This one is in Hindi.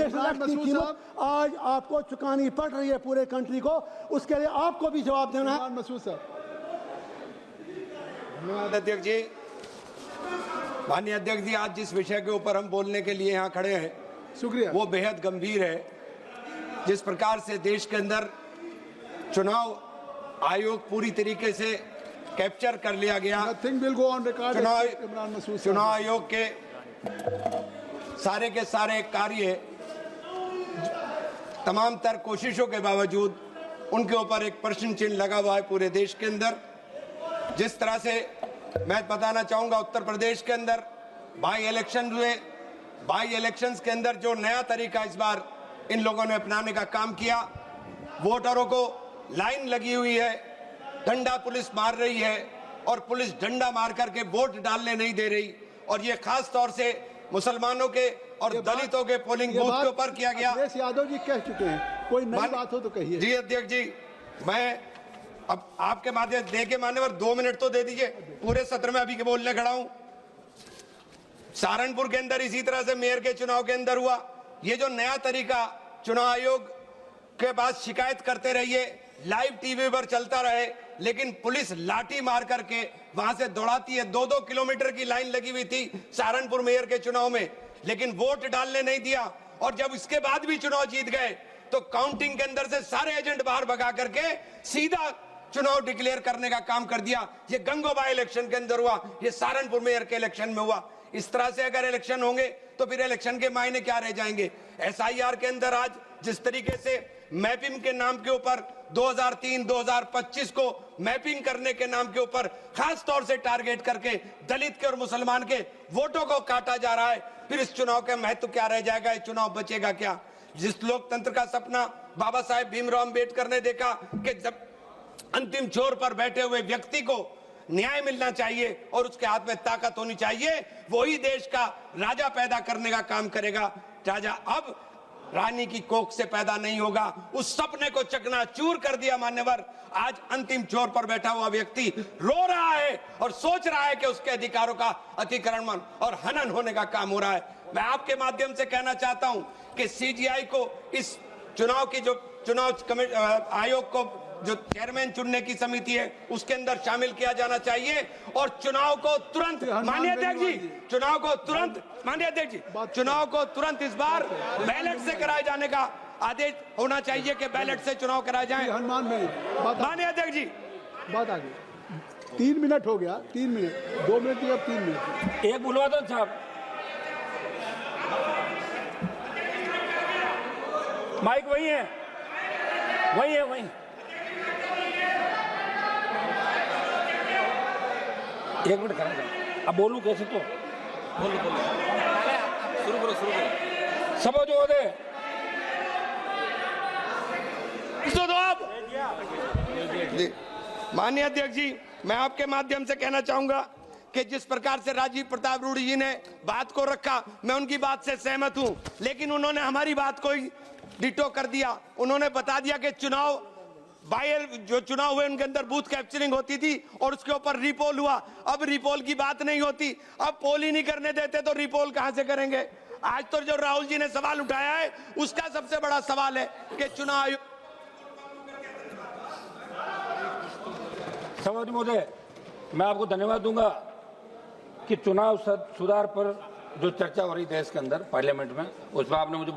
इलेक्शन की कीमत आज आपको चुकानी पड़ रही है पूरे कंट्री को, उसके लिए आपको भी जवाब देना है। मसूद साहब। अध्यक्ष जी, माननीय अध्यक्ष जी, आज जिस विषय के ऊपर हम बोलने के लिए यहाँ खड़े हैं शुक्रिया, वो बेहद गंभीर है। जिस प्रकार से देश के अंदर चुनाव आयोग पूरी तरीके से कैप्चर कर लिया गया, चुनाव आयोग के सारे कार्य तमाम तर कोशिशों के बावजूद उनके ऊपर एक प्रश्न चिन्ह लगा हुआ है पूरे देश के अंदर। जिस तरह से मैं बताना चाहूंगा, उत्तर प्रदेश के अंदर बाई इलेक्शन हुए, बाई इलेक्शंस के अंदर जो नया तरीका इस बार इन लोगों ने अपनाने का काम किया, वोटरों को लाइन लगी हुई है, डंडा पुलिस मार रही है और पुलिस डंडा मार करके वोट डालने नहीं दे रही, और ये खास तौर से मुसलमानों के और दलितों के पोलिंग बूथ के ऊपर किया गया। यादव जी कह चुके हैं, कोई नई बात हो तो कहिए। जी अध्यक्ष जी, मैं अब आपके माध्यम दे के मान्यवर 2 मिनट तो दे दीजिए, पूरे सत्र में अभी के बोलने खड़ा हूं। सहारनपुर के अंदर इसी तरह से मेयर के चुनाव के अंदर हुआ। ये जो नया तरीका चुनाव आयोग के पास शिकायत करते रहिए, लाइव टीवी पर चलता रहे, लेकिन पुलिस लाठी मार करके वहां से दौड़ाती है। 2-2 किलोमीटर की लाइन लगी हुई थी सहारनपुर मेयर के चुनाव में, लेकिन वोट डालने नहीं दिया। और जब इसके बाद भी चुनाव जीत गए तो काउंटिंग के अंदर से सारे एजेंट बाहर भगा करके सीधा चुनाव डिक्लेयर करने का काम कर दिया। ये गंगोबा इलेक्शन के अंदर हुआ, ये सहारनपुर मेयर के इलेक्शन में हुआ। इस तरह से अगर इलेक्शन होंगे तो फिर इलेक्शन के मायने क्या रह जाएंगे। SIR के अंदर आज जिस तरीके से मैपिंग के नाम के ऊपर 2003-2025 को मैपिंग करने के नाम के ऊपर खास तौर से टारगेट करके दलित के और मुसलमान के वोटों को काटा जा रहा है, फिर इस चुनाव का महत्व क्या रह जाएगा, इस चुनाव बचेगा क्या। जिस लोकतंत्र का सपना बाबा साहेब भीमराव अम्बेडकर ने देखा कि जब अंतिम छोर पर बैठे हुए व्यक्ति को न्याय मिलना चाहिए और उसके हाथ में ताकत होनी चाहिए, वही देश का राजा पैदा करने का काम करेगा। राजा अब रानी की कोख से पैदा नहीं होगा। उस सपने को चकनाचूर कर दिया मान्यवर। आज अंतिम छोर पर बैठा हुआ व्यक्ति रो रहा है और सोच रहा है कि उसके अधिकारों का अतिक्रमण और हनन होने का काम हो रहा है। मैं आपके माध्यम से कहना चाहता हूं कि CGI को इस चुनाव की जो चुनाव आयोग को जो चेयरमैन चुनने की समिति है उसके अंदर शामिल किया जाना चाहिए और चुनाव को तुरंत, माननीय अध्यक्ष जी, चुनाव को तुरंत, माननीय अध्यक्ष जी, चुनाव को तुरंत इस बार बैलेट से कराए जाने का आदेश होना चाहिए कि बैलेट से चुनाव कराए जाए। माननीय अध्यक्ष जी, बात आ गई। 3 मिनट हो गया, 3 मिनट, 2 मिनट अब 3 मिनट। एक बुलवा दो साहब, माइक वही है, वही है, वही। एक मिनट करें, अब बोलूं कैसे तो बोलो शुरू करो सब जो दे दो आप। माननीय अध्यक्ष जी, मैं आपके माध्यम से कहना चाहूंगा कि जिस प्रकार से राजीव प्रताप रूडी जी ने बात को रखा, मैं उनकी बात से सहमत हूं, लेकिन उन्होंने हमारी बात को ही डिटो कर दिया। उन्होंने बता दिया कि चुनाव जो चुनाव हुए उनके अंदर बूथ कैप्चरिंग होती थी और उसके ऊपर रिपोल हुआ। अब रिपोल की बात नहीं होती, अब पोल ही नहीं करने देते तो रिपोल कहां से करेंगे। आज तो जो राहुल जी ने सवाल उठाया है उसका सबसे बड़ा सवाल है कि चुनाव आयोग। सभापति महोदय, मैं आपको धन्यवाद दूंगा कि चुनाव सुधार पर जो चर्चा हो रही देश के अंदर पार्लियामेंट में, उस पर आपने मुझे